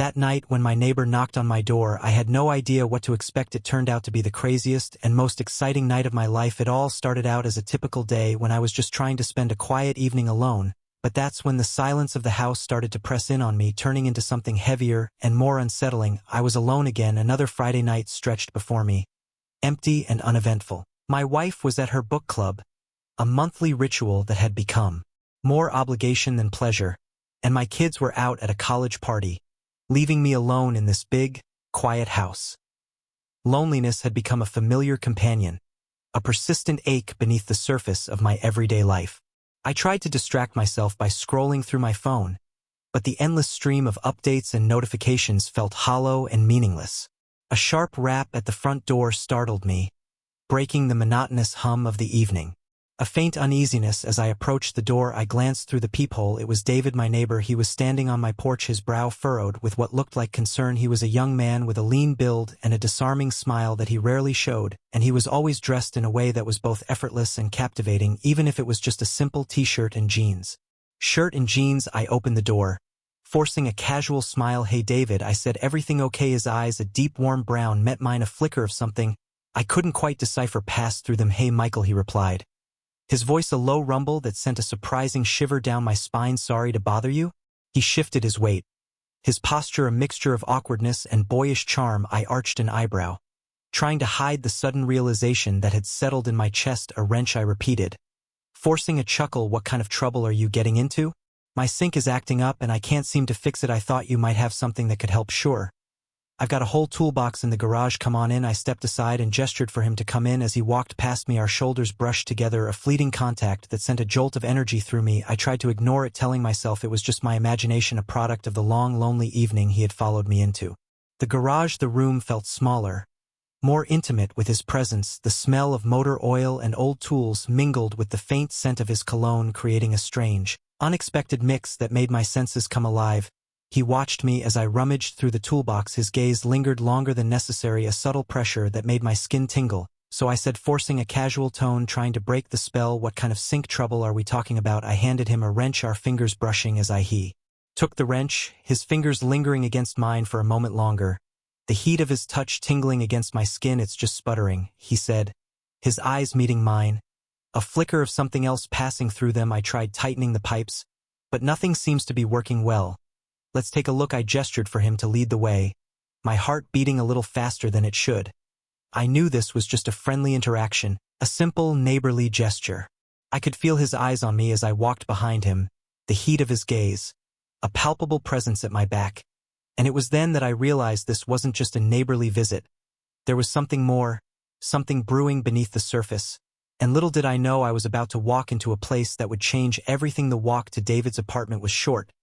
That night when my neighbor knocked on my door, I had no idea what to expect. It turned out to be the craziest and most exciting night of my life. It all started out as a typical day when I was just trying to spend a quiet evening alone, but that's when the silence of the house started to press in on me, turning into something heavier and more unsettling. I was alone again. Another Friday night stretched before me, empty and uneventful. My wife was at her book club, a monthly ritual that had become more obligation than pleasure, and my kids were out at a college party, leaving me alone in this big, quiet house. Loneliness had become a familiar companion, a persistent ache beneath the surface of my everyday life. I tried to distract myself by scrolling through my phone, but the endless stream of updates and notifications felt hollow and meaningless. A sharp rap at the front door startled me, breaking the monotonous hum of the evening. A faint uneasiness as I approached the door. I glanced through the peephole. It was David, my neighbor. He was standing on my porch, his brow furrowed with what looked like concern. He was a young man with a lean build and a disarming smile that he rarely showed, and he was always dressed in a way that was both effortless and captivating, even if it was just a simple t-shirt and jeans. Shirt and jeans. I opened the door, forcing a casual smile. "Hey David," I said. "Everything okay?" His eyes, a deep warm brown, met mine. A flicker of something I couldn't quite decipher passed through them. "Hey Michael," he replied, his voice a low rumble that sent a surprising shiver down my spine. "Sorry to bother you?" He shifted his weight, his posture a mixture of awkwardness and boyish charm. I arched an eyebrow, trying to hide the sudden realization that had settled in my chest. "A wrench," I repeated, forcing a chuckle. "What kind of trouble are you getting into?" "My sink is acting up and I can't seem to fix it. I thought you might have something that could help." "Sure. I've got a whole toolbox in the garage. Come on in." I stepped aside and gestured for him to come in. As he walked past me, our shoulders brushed together, a fleeting contact that sent a jolt of energy through me. I tried to ignore it, telling myself it was just my imagination, a product of the long, lonely evening he had followed me into. The garage, the room felt smaller, more intimate with his presence. The smell of motor oil and old tools mingled with the faint scent of his cologne, creating a strange, unexpected mix that made my senses come alive. He watched me as I rummaged through the toolbox. His gaze lingered longer than necessary, a subtle pressure that made my skin tingle. So I said, forcing a casual tone, trying to break the spell, "What kind of sink trouble are we talking about?" I handed him a wrench, our fingers brushing as he took the wrench, his fingers lingering against mine for a moment longer, the heat of his touch tingling against my skin. "It's just sputtering," he said, his eyes meeting mine, a flicker of something else passing through them. I tried tightening the pipes, but nothing seems to be working well. "Let's take a look." I gestured for him to lead the way, my heart beating a little faster than it should. I knew this was just a friendly interaction, a simple, neighborly gesture. I could feel his eyes on me as I walked behind him, the heat of his gaze, a palpable presence at my back. And it was then that I realized this wasn't just a neighborly visit. There was something more, something brewing beneath the surface. And little did I know I was about to walk into a place that would change everything. The walk to David's apartment was short,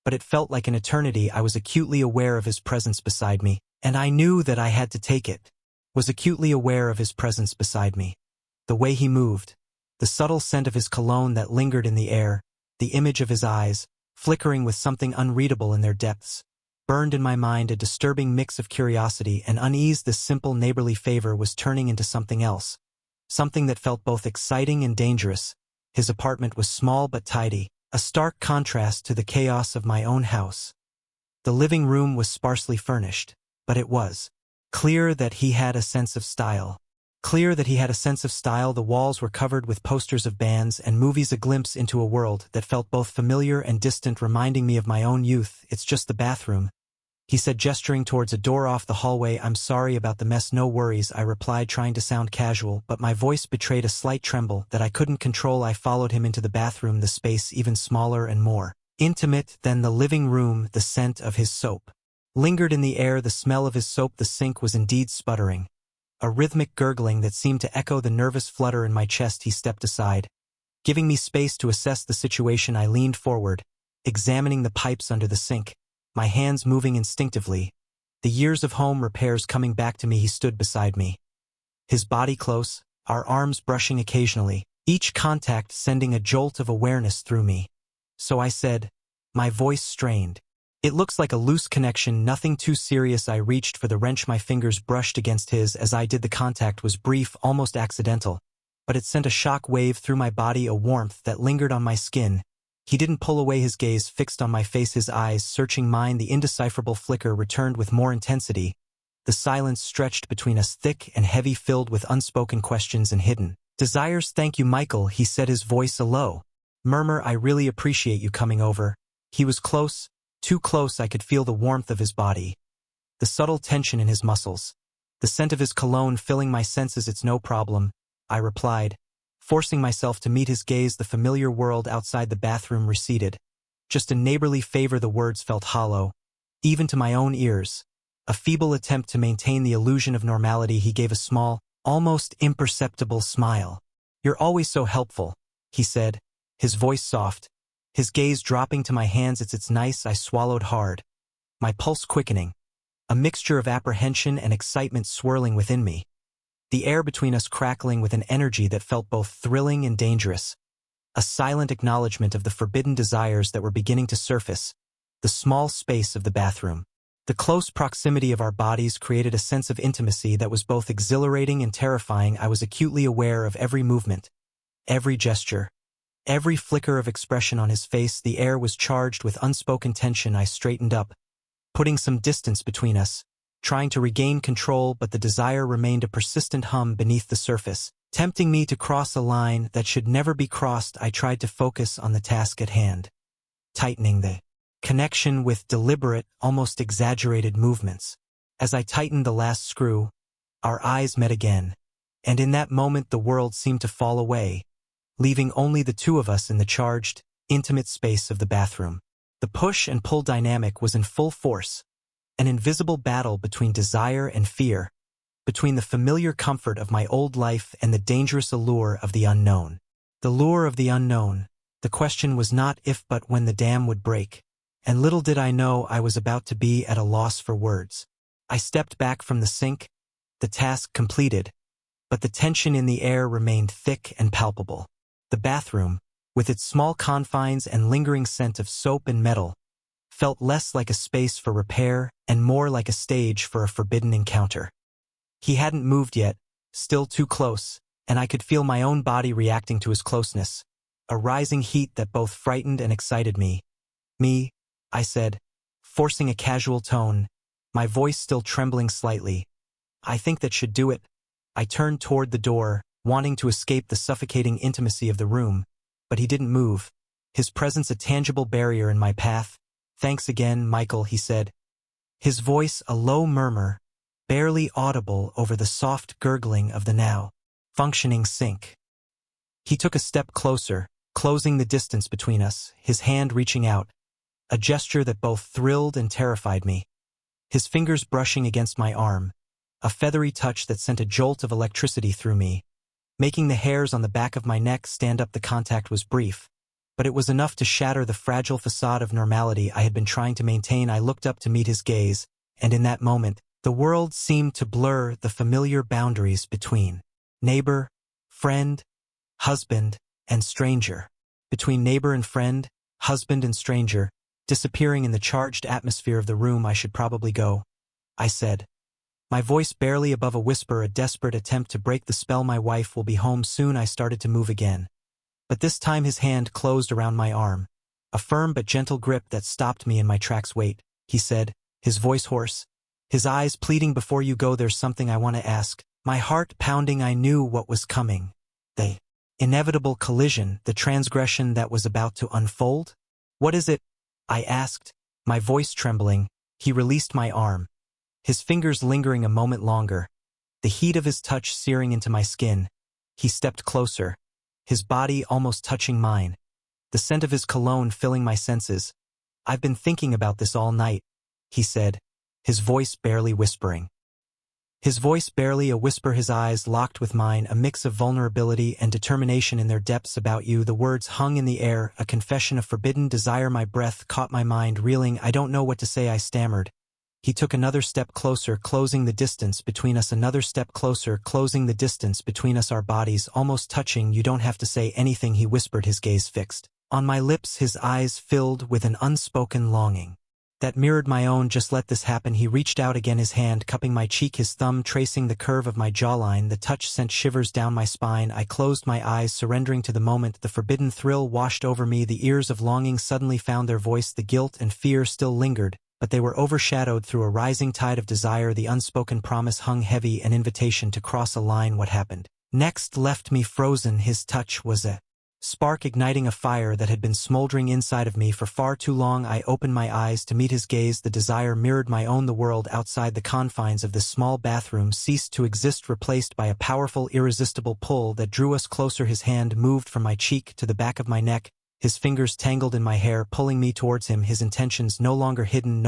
but it felt like an eternity. I was acutely aware of his presence beside me, and I knew that I had to take it. Was acutely aware of his presence beside me. The way he moved, the subtle scent of his cologne that lingered in the air, the image of his eyes, flickering with something unreadable in their depths, burned in my mind, a disturbing mix of curiosity and unease. This simple neighborly favor was turning into something else, something that felt both exciting and dangerous. His apartment was small but tidy, a stark contrast to the chaos of my own house. The living room was sparsely furnished, but it was clear that he had a sense of style. The walls were covered with posters of bands and movies, a glimpse into a world that felt both familiar and distant, reminding me of my own youth. "It's just the bathroom," he said, gesturing towards a door off the hallway. "I'm sorry about the mess." "No worries," I replied, trying to sound casual, but my voice betrayed a slight tremble that I couldn't control. I followed him into the bathroom, the space even smaller and more intimate than the living room. The scent of his soap lingered in the air, the smell of his soap. The sink was indeed sputtering, a rhythmic gurgling that seemed to echo the nervous flutter in my chest. He stepped aside, giving me space to assess the situation. I leaned forward, examining the pipes under the sink, my hands moving instinctively, the years of home repairs coming back to me. He stood beside me, his body close, our arms brushing occasionally, each contact sending a jolt of awareness through me. So I said, my voice strained, "It looks like a loose connection, nothing too serious." I reached for the wrench, my fingers brushed against his. As I did, the contact was brief, almost accidental, but it sent a shock wave through my body, a warmth that lingered on my skin, He didn't pull away, his gaze fixed on my face, his eyes searching mine. The indecipherable flicker returned with more intensity. The silence stretched between us, thick and heavy, filled with unspoken questions and hidden desires. "Thank you, Michael," he said, his voice a low murmur. "I really appreciate you coming over." He was close, too close. I could feel the warmth of his body, the subtle tension in his muscles, the scent of his cologne filling my senses. "It's no problem," I replied, forcing myself to meet his gaze. The familiar world outside the bathroom receded. "Just a neighborly favor." The words felt hollow, even to my own ears. A feeble attempt to maintain the illusion of normality. He gave a small, almost imperceptible smile. "You're always so helpful," he said, his voice soft, his gaze dropping to my hands. It's nice." I swallowed hard, my pulse quickening, a mixture of apprehension and excitement swirling within me. The air between us crackling with an energy that felt both thrilling and dangerous. A silent acknowledgement of the forbidden desires that were beginning to surface. The small space of the bathroom, the close proximity of our bodies created a sense of intimacy that was both exhilarating and terrifying. I was acutely aware of every movement, every gesture, every flicker of expression on his face. The air was charged with unspoken tension. I straightened up, putting some distance between us, trying to regain control, but the desire remained a persistent hum beneath the surface, tempting me to cross a line that should never be crossed. I tried to focus on the task at hand, tightening the connection with deliberate, almost exaggerated movements. As I tightened the last screw, our eyes met again, and in that moment the world seemed to fall away, leaving only the two of us in the charged, intimate space of the bathroom. The push and pull dynamic was in full force, an invisible battle between desire and fear, between the familiar comfort of my old life and the dangerous allure of the unknown. The lure of the unknown. The question was not if but when the dam would break, and little did I know I was about to be at a loss for words. I stepped back from the sink, the task completed, but the tension in the air remained thick and palpable. The bathroom, with its small confines and lingering scent of soap and metal, felt less like a space for repair and more like a stage for a forbidden encounter. He hadn't moved yet, still too close, and I could feel my own body reacting to his closeness, a rising heat that both frightened and excited me. "Me," I said, forcing a casual tone, my voice still trembling slightly. "I think that should do it." I turned toward the door, wanting to escape the suffocating intimacy of the room, but he didn't move, his presence a tangible barrier in my path. "Thanks again, Michael," he said, his voice a low murmur, barely audible over the soft gurgling of the now functioning sink. He took a step closer, closing the distance between us, his hand reaching out, a gesture that both thrilled and terrified me. His fingers brushing against my arm, a feathery touch that sent a jolt of electricity through me, making the hairs on the back of my neck stand up. The contact was brief, but it was enough to shatter the fragile facade of normality I had been trying to maintain. I looked up to meet his gaze, and in that moment, the world seemed to blur the familiar boundaries between neighbor, friend, husband, and stranger. Between neighbor and friend, husband and stranger, disappearing in the charged atmosphere of the room. "I should probably go," I said, my voice barely above a whisper, a desperate attempt to break the spell. "My wife will be home soon." I started to move again, but this time his hand closed around my arm, a firm but gentle grip that stopped me in my tracks. "Wait," he said, his voice hoarse, his eyes pleading. "Before you go, there's something I want to ask." My heart pounding, I knew what was coming. The inevitable collision, the transgression that was about to unfold. "What is it?" I asked, my voice trembling. He released my arm, his fingers lingering a moment longer, the heat of his touch searing into my skin. He stepped closer, his body almost touching mine, the scent of his cologne filling my senses. "I've been thinking about this all night," he said, his voice barely whispering. His voice barely a whisper, his eyes locked with mine, a mix of vulnerability and determination in their depths. "About you." The words hung in the air, a confession of forbidden desire. My breath caught, my mind reeling. "I don't know what to say," I stammered. He took another step closer, closing the distance between us. Another step closer, closing the distance between us, our bodies almost touching. "You don't have to say anything," he whispered, his gaze fixed on my lips, his eyes filled with an unspoken longing. that mirrored my own. Just let this happen. He reached out again, his hand cupping my cheek, his thumb tracing the curve of my jawline. The touch sent shivers down my spine. I closed my eyes, surrendering to the moment. The forbidden thrill washed over me. The ears of longing suddenly found their voice. The guilt and fear still lingered, but they were overshadowed through a rising tide of desire. The unspoken promise hung heavy, an invitation to cross a line. What happened next left me frozen. His touch was a spark igniting a fire that had been smoldering inside of me for far too long. I opened my eyes to meet his gaze. The desire mirrored my own. The world outside the confines of this small bathroom ceased to exist, replaced by a powerful, irresistible pull that drew us closer. His hand moved from my cheek to the back of my neck, his fingers tangled in my hair, pulling me towards him, his intentions no longer hidden,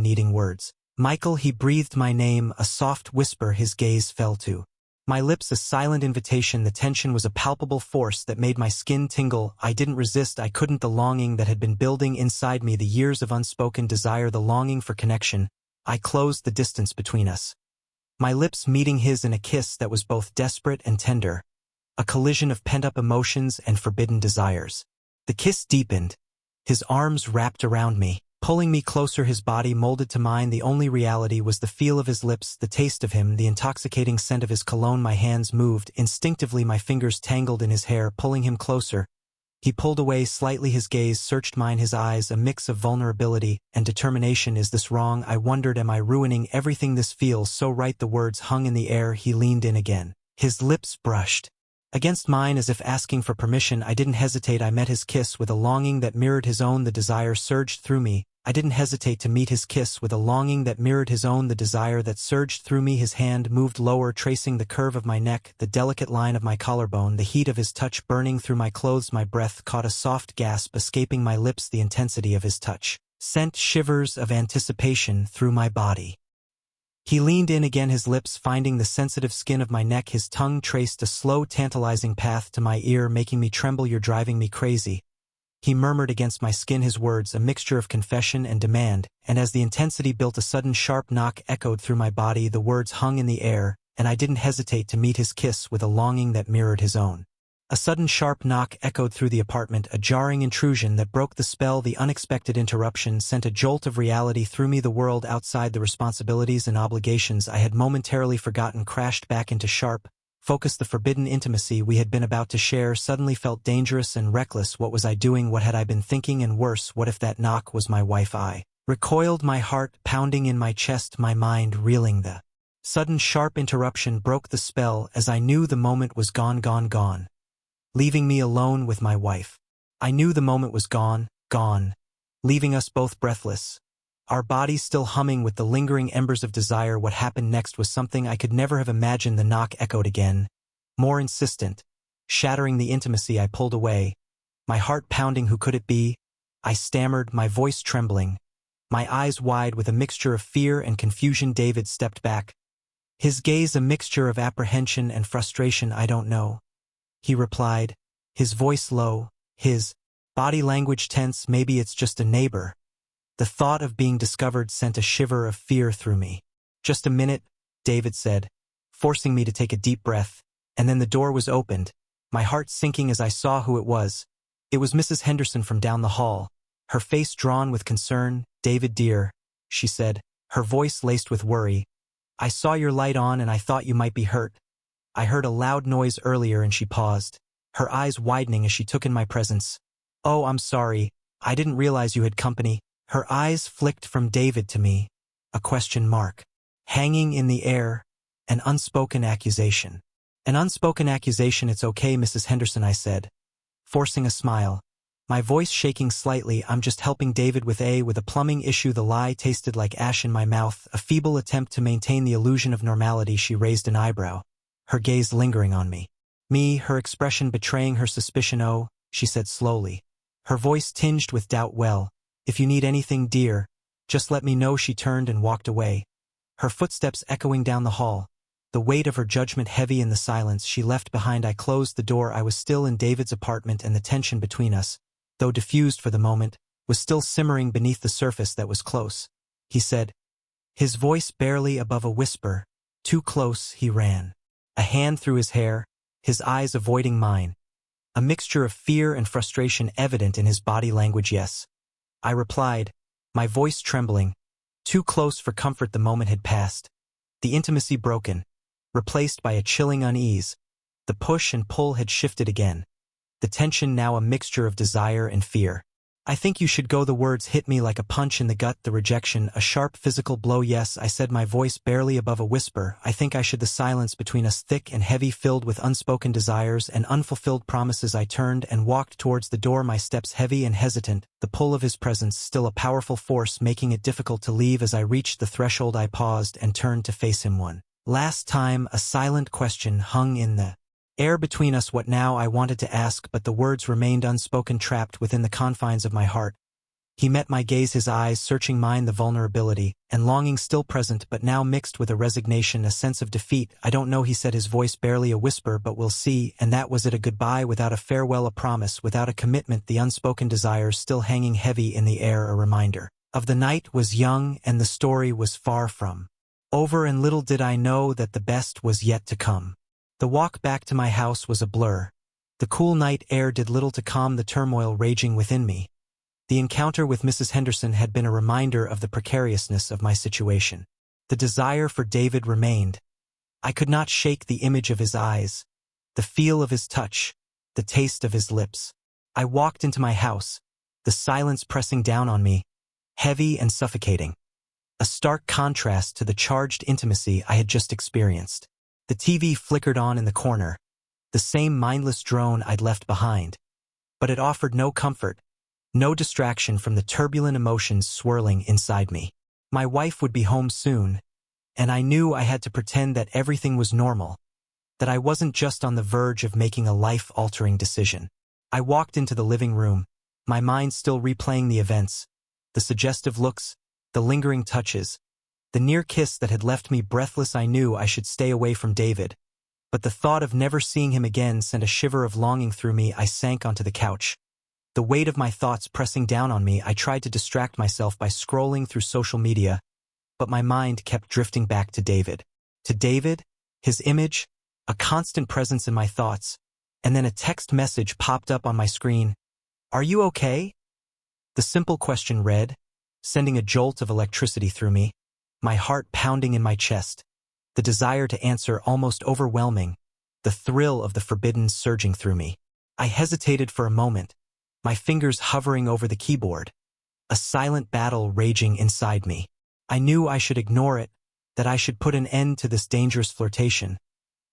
needing words. Michael, he breathed my name, a soft whisper. His gaze fell to my lips, a silent invitation. The tension was a palpable force that made my skin tingle. I didn't resist, I couldn't. The longing that had been building inside me, the years of unspoken desire, the longing for connection. I closed the distance between us, my lips meeting his in a kiss that was both desperate and tender, a collision of pent-up emotions and forbidden desires. The kiss deepened, his arms wrapped around me, pulling me closer, his body molded to mine. The only reality was the feel of his lips, the taste of him, the intoxicating scent of his cologne. My hands moved. Instinctively, my fingers tangled in his hair, pulling him closer. He pulled away slightly, his gaze searched mine, his eyes a mix of vulnerability and determination. Is this wrong? I wondered. Am I ruining everything? This feels so right. The words hung in the air. He leaned in again. His lips brushed against mine as if asking for permission. I didn't hesitate. I met his kiss with a longing that mirrored his own. The desire surged through me. I didn't hesitate to meet his kiss with a longing that mirrored his own. The desire that surged through me. His hand moved lower, tracing the curve of my neck, the delicate line of my collarbone, the heat of his touch burning through my clothes. My breath caught a soft gasp escaping my lips. The intensity of his touch sent shivers of anticipation through my body. He leaned in again, his lips finding the sensitive skin of my neck. His tongue traced a slow, tantalizing path to my ear, making me tremble. You're driving me crazy, he murmured against my skin, his words a mixture of confession and demand, and as the intensity built, a sudden sharp knock echoed through my body. The words hung in the air, and I didn't hesitate to meet his kiss with a longing that mirrored his own. A sudden sharp knock echoed through the apartment, a jarring intrusion that broke the spell. The unexpected interruption sent a jolt of reality through me. The world outside, the responsibilities and obligations I had momentarily forgotten, crashed back into sharp focus. The forbidden intimacy we had been about to share suddenly felt dangerous and reckless. What was I doing? What had I been thinking? And worse, what if that knock was my wife? I recoiled, my heart pounding in my chest, my mind reeling. The sudden sharp interruption broke the spell as I knew the moment was gone, leaving me alone with my wife. I knew the moment was gone, leaving us both breathless, our bodies still humming with the lingering embers of desire. What happened next was something I could never have imagined. The knock echoed again, more insistent, shattering the intimacy. I pulled away, my heart pounding. Who could it be? I stammered, my voice trembling, my eyes wide with a mixture of fear and confusion. David stepped back, his gaze a mixture of apprehension and frustration. I don't know, he replied, his voice low, his body language tense. Maybe it's just a neighbor. The thought of being discovered sent a shiver of fear through me. Just a minute, David said, forcing me to take a deep breath, and then the door was opened, my heart sinking as I saw who it was. It was Mrs. Henderson from down the hall, her face drawn with concern. David, dear, she said, her voice laced with worry. I saw your light on and I thought you might be hurt. I heard a loud noise earlier. And she paused, her eyes widening as she took in my presence. Oh, I'm sorry, I didn't realize you had company. Her eyes flicked from David to me, a question mark hanging in the air, an unspoken accusation. An unspoken accusation. It's okay, Mrs. Henderson, I said, forcing a smile, my voice shaking slightly. I'm just helping David with a plumbing issue. The lie tasted like ash in my mouth, a feeble attempt to maintain the illusion of normality. She raised an eyebrow, her gaze lingering on me. Me, her expression betraying her suspicion. Oh, she said slowly, her voice tinged with doubt. Well, if you need anything, dear, just let me know. She turned and walked away, her footsteps echoing down the hall, the weight of her judgment heavy in the silence she left behind. I closed the door. I was still in David's apartment, and the tension between us, though diffused for the moment, was still simmering beneath the surface that was close. He said, his voice barely above a whisper, too close. He ran a hand through his hair, his eyes avoiding mine, a mixture of fear and frustration evident in his body language. Yes, I replied, my voice trembling. Too close for comfort, the moment had passed. The intimacy broken, replaced by a chilling unease. The push and pull had shifted again. The tension now a mixture of desire and fear. "I think you should go." The words hit me like a punch in the gut, the rejection, a sharp physical blow. "Yes," I said, my voice barely above a whisper. "I think I should." The silence between us thick and heavy, filled with unspoken desires and unfulfilled promises. I turned and walked towards the door, my steps heavy and hesitant, the pull of his presence still a powerful force making it difficult to leave. As I reached the threshold, I paused and turned to face him one last time. A silent question hung in the air between us. What now? I wanted to ask, but the words remained unspoken, trapped within the confines of my heart. He met my gaze, his eyes searching mine, the vulnerability and longing still present, but now mixed with a resignation, a sense of defeat. "I don't know," he said, his voice barely a whisper, "but we'll see." And that was it, a goodbye without a farewell, a promise without a commitment, the unspoken desires still hanging heavy in the air, a reminder of the night was young and the story was far from over, and little did I know that the best was yet to come. The walk back to my house was a blur. The cool night air did little to calm the turmoil raging within me. The encounter with Mrs. Henderson had been a reminder of the precariousness of my situation. The desire for David remained. I could not shake the image of his eyes, the feel of his touch, the taste of his lips. I walked into my house, the silence pressing down on me, heavy and suffocating. A stark contrast to the charged intimacy I had just experienced. The TV flickered on in the corner, the same mindless drone I'd left behind. But it offered no comfort, no distraction from the turbulent emotions swirling inside me. My wife would be home soon, and I knew I had to pretend that everything was normal, that I wasn't just on the verge of making a life-altering decision. I walked into the living room, my mind still replaying the events, the suggestive looks, the lingering touches, the near kiss that had left me breathless. I knew I should stay away from David, but the thought of never seeing him again sent a shiver of longing through me. I sank onto the couch, the weight of my thoughts pressing down on me. I tried to distract myself by scrolling through social media, but my mind kept drifting back to David. To David, his image, a constant presence in my thoughts, and then a text message popped up on my screen. "Are you okay?" The simple question read, sending a jolt of electricity through me, my heart pounding in my chest, the desire to answer almost overwhelming, the thrill of the forbidden surging through me. I hesitated for a moment, my fingers hovering over the keyboard, a silent battle raging inside me. I knew I should ignore it, that I should put an end to this dangerous flirtation,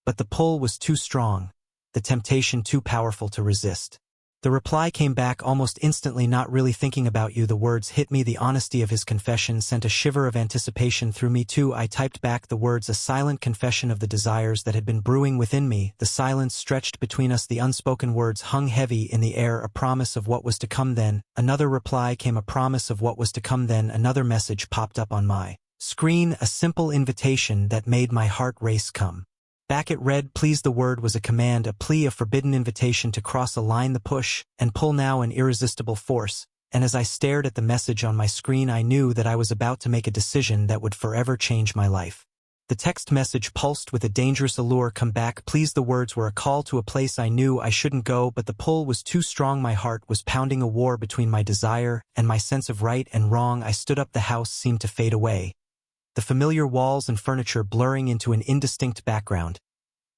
but the pull was too strong, the temptation too powerful to resist. The reply came back almost instantly. "Not really thinking about you." The words hit me. The honesty of his confession sent a shiver of anticipation through me too. I typed back the words, a silent confession of the desires that had been brewing within me. The silence stretched between us, the unspoken words hung heavy in the air, a promise of what was to come then. Another reply came, a promise of what was to come then. Another message popped up on my screen, a simple invitation that made my heart race. "Come back," it read. Please. The word was a command, a plea, a forbidden invitation to cross a line. The push and pull now an irresistible force, and as I stared at the message on my screen, I knew that I was about to make a decision that would forever change my life. The text message pulsed with a dangerous allure. "Come back, please." The words were a call to a place I knew I shouldn't go, but the pull was too strong. My heart was pounding, a war between my desire and my sense of right and wrong. I stood up. The house seemed to fade away, the familiar walls and furniture blurring into an indistinct background.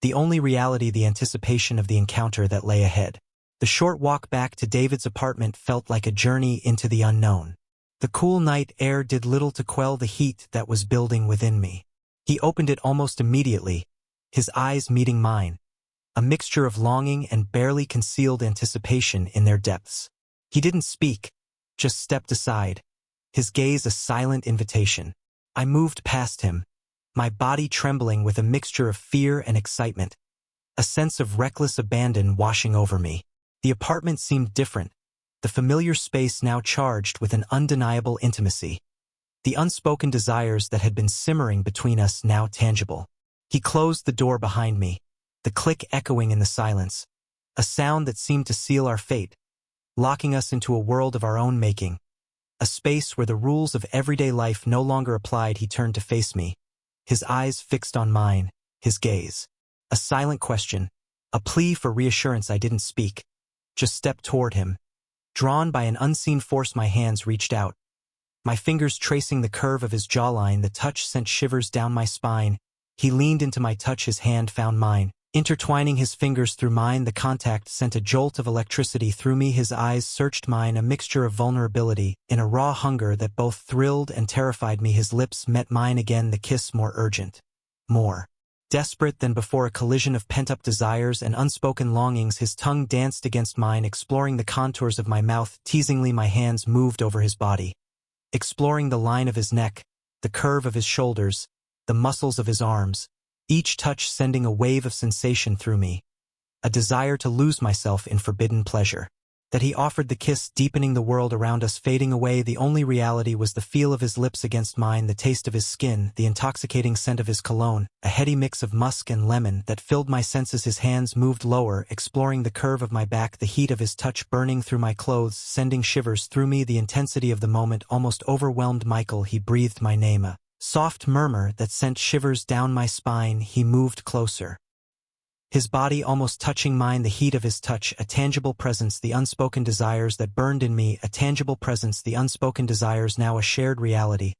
The only reality, the anticipation of the encounter that lay ahead. The short walk back to David's apartment felt like a journey into the unknown. The cool night air did little to quell the heat that was building within me. He opened it almost immediately, his eyes meeting mine, a mixture of longing and barely concealed anticipation in their depths. He didn't speak, just stepped aside, his gaze a silent invitation. I moved past him, my body trembling with a mixture of fear and excitement, a sense of reckless abandon washing over me. The apartment seemed different, the familiar space now charged with an undeniable intimacy. The unspoken desires that had been simmering between us now tangible. He closed the door behind me, the click echoing in the silence, a sound that seemed to seal our fate, locking us into a world of our own making, a space where the rules of everyday life no longer applied. He turned to face me, his eyes fixed on mine, his gaze a silent question, a plea for reassurance. I didn't speak, just stepped toward him. Drawn by an unseen force, my hands reached out, My fingers tracing the curve of his jawline, the touch sent shivers down my spine. He leaned into my touch, his hand found mine. Intertwining his fingers through mine, the contact sent a jolt of electricity through me. His eyes searched mine, a mixture of vulnerability, in a raw hunger that both thrilled and terrified me. His lips met mine again, the kiss more urgent, more desperate than before, a collision of pent-up desires and unspoken longings. His tongue danced against mine, exploring the contours of my mouth. Teasingly, my hands moved over his body, exploring the line of his neck, the curve of his shoulders, the muscles of his arms, each touch sending a wave of sensation through me, a desire to lose myself in forbidden pleasure. That he offered the kiss, deepening the world around us, fading away. The only reality was the feel of his lips against mine, the taste of his skin, the intoxicating scent of his cologne, a heady mix of musk and lemon that filled my senses. His hands moved lower, exploring the curve of my back, the heat of his touch burning through my clothes, sending shivers through me. The intensity of the moment almost overwhelmed Michael. He breathed my name, a soft murmur that sent shivers down my spine. He moved closer, his body almost touching mine, the heat of his touch, a tangible presence, the unspoken desires that burned in me, a tangible presence, the unspoken desires now a shared reality.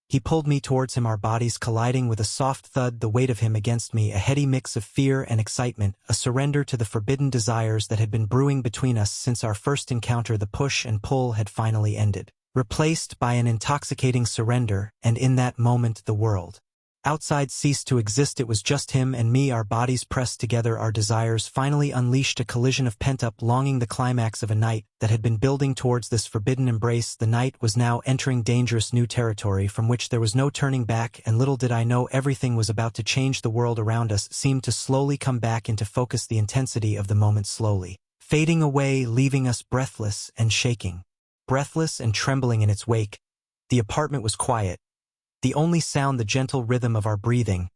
He pulled me towards him, our bodies colliding with a soft thud, the weight of him against me, a heady mix of fear and excitement, a surrender to the forbidden desires that had been brewing between us since our first encounter. The push and pull had finally ended, replaced by an intoxicating surrender, and in that moment the world outside ceased to exist. It was just him and me, our bodies pressed together, our desires finally unleashed, a collision of pent-up longing, the climax of a night that had been building towards this forbidden embrace. The night was now entering dangerous new territory from which there was no turning back, and little did I know everything was about to change. The world around us seemed to slowly come back into focus, the intensity of the moment slowly fading away, leaving us breathless and shaking, breathless and trembling in its wake. The apartment was quiet. The only sound, the gentle rhythm of our breathing,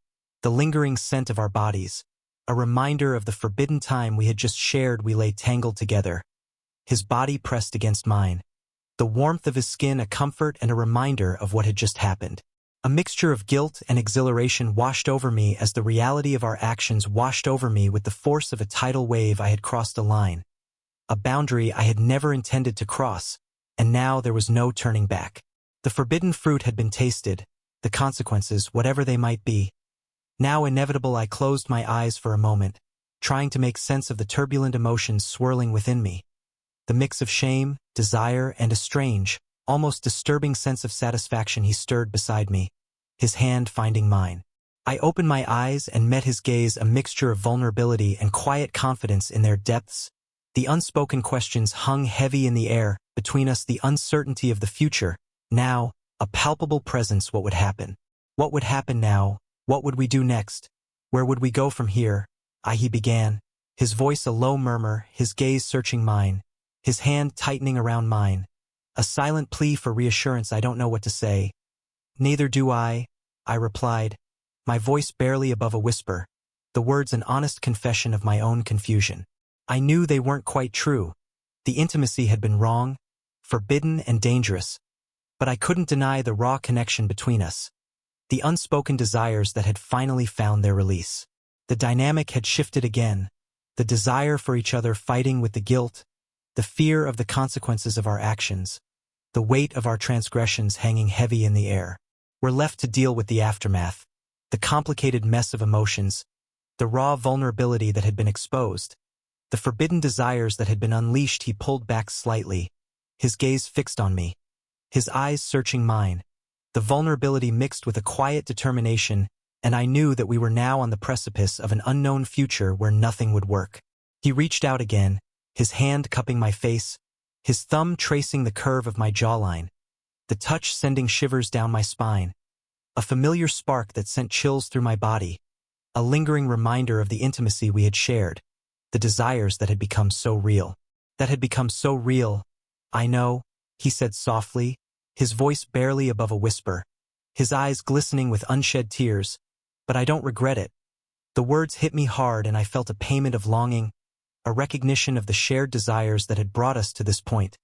the lingering scent of our bodies, a reminder of the forbidden time we had just shared. We lay tangled together, his body pressed against mine, the warmth of his skin a comfort and a reminder of what had just happened. A mixture of guilt and exhilaration washed over me as the reality of our actions washed over me with the force of a tidal wave. I had crossed a line, a boundary I had never intended to cross, and now there was no turning back. The forbidden fruit had been tasted. The consequences, whatever they might be, now inevitable. I closed my eyes for a moment, trying to make sense of the turbulent emotions swirling within me. The mix of shame, desire, and a strange, almost disturbing sense of satisfaction. He stirred beside me, his hand finding mine. I opened my eyes and met his gaze, a mixture of vulnerability and quiet confidence in their depths. The unspoken questions hung heavy in the air between us, the uncertainty of the future. Now, a palpable presence. What would happen? What would happen now? What would we do next? Where would we go from here? He began, his voice a low murmur, his gaze searching mine, his hand tightening around mine. A silent plea for reassurance. I don't know what to say. Neither do I replied, my voice barely above a whisper, the words an honest confession of my own confusion. I knew they weren't quite true. The intimacy had been wrong, forbidden and dangerous. But I couldn't deny the raw connection between us, the unspoken desires that had finally found their release. The dynamic had shifted again, the desire for each other fighting with the guilt, the fear of the consequences of our actions, the weight of our transgressions hanging heavy in the air. We're left to deal with the aftermath, the complicated mess of emotions, the raw vulnerability that had been exposed, the forbidden desires that had been unleashed. He pulled back slightly, his gaze fixed on me, his eyes searching mine, the vulnerability mixed with a quiet determination, and I knew that we were now on the precipice of an unknown future where nothing would work. He reached out again, his hand cupping my face, his thumb tracing the curve of my jawline, the touch sending shivers down my spine, a familiar spark that sent chills through my body, a lingering reminder of the intimacy we had shared, the desires that had become so real. I know, he said softly, his voice barely above a whisper, his eyes glistening with unshed tears, but I don't regret it. The words hit me hard and I felt a payment of longing, a recognition of the shared desires that had brought us to this point,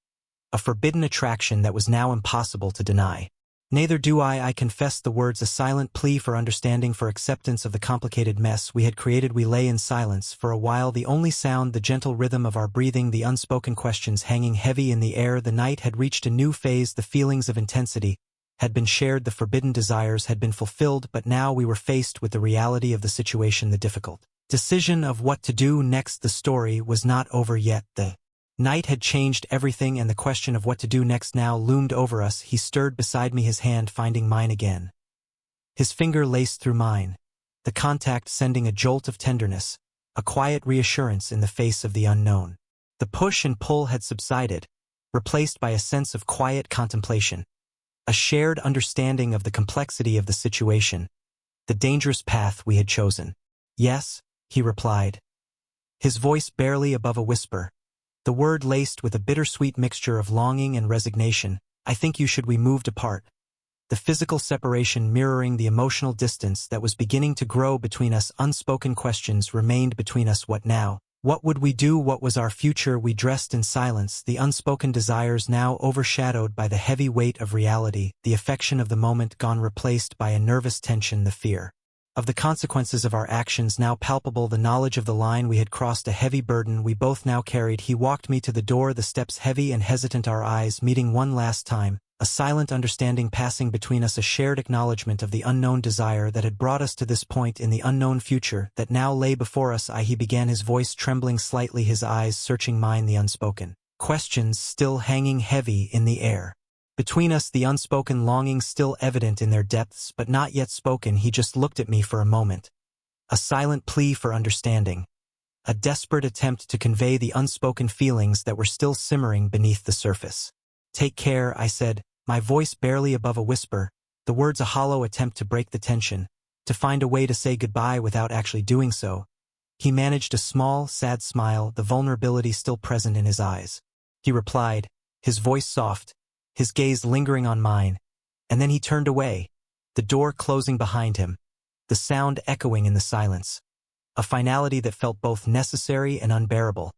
a forbidden attraction that was now impossible to deny. Neither do I confess the words, a silent plea for understanding, for acceptance of the complicated mess we had created. We lay in silence for a while, the only sound the gentle rhythm of our breathing, the unspoken questions hanging heavy in the air. The night had reached a new phase, the feelings of intensity had been shared, the forbidden desires had been fulfilled, but now we were faced with the reality of the situation, the difficult decision of what to do next. The story was not over yet. The night had changed everything, and the question of what to do next now loomed over us. He stirred beside me, his hand finding mine again. His finger laced through mine, the contact sending a jolt of tenderness, a quiet reassurance in the face of the unknown. The push and pull had subsided, replaced by a sense of quiet contemplation, a shared understanding of the complexity of the situation, the dangerous path we had chosen. "Yes," he replied, his voice barely above a whisper, the word laced with a bittersweet mixture of longing and resignation. "I think you should." We moved apart, the physical separation mirroring the emotional distance that was beginning to grow between us. Unspoken questions remained between us. What now? What would we do? What was our future? We dressed in silence, the unspoken desires now overshadowed by the heavy weight of reality, the affection of the moment gone, replaced by a nervous tension, the fear of the consequences of our actions now palpable, the knowledge of the line we had crossed, a heavy burden we both now carried. He walked me to the door, the steps heavy and hesitant, our eyes meeting one last time, a silent understanding passing between us, a shared acknowledgement of the unknown desire that had brought us to this point in the unknown future that now lay before us. He began, his voice trembling slightly, his eyes searching mine, the unspoken questions still hanging heavy in the air between us, the unspoken longing still evident in their depths but not yet spoken. He just looked at me for a moment, a silent plea for understanding, a desperate attempt to convey the unspoken feelings that were still simmering beneath the surface. "Take care," I said, my voice barely above a whisper, the words a hollow attempt to break the tension, to find a way to say goodbye without actually doing so. He managed a small, sad smile, the vulnerability still present in his eyes. He replied, his voice soft, his gaze lingering on mine, and then he turned away, the door closing behind him, the sound echoing in the silence, a finality that felt both necessary and unbearable.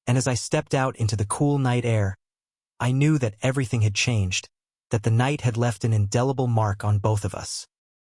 And as I stepped out into the cool night air, I knew that everything had changed, that the night had left an indelible mark on both of us.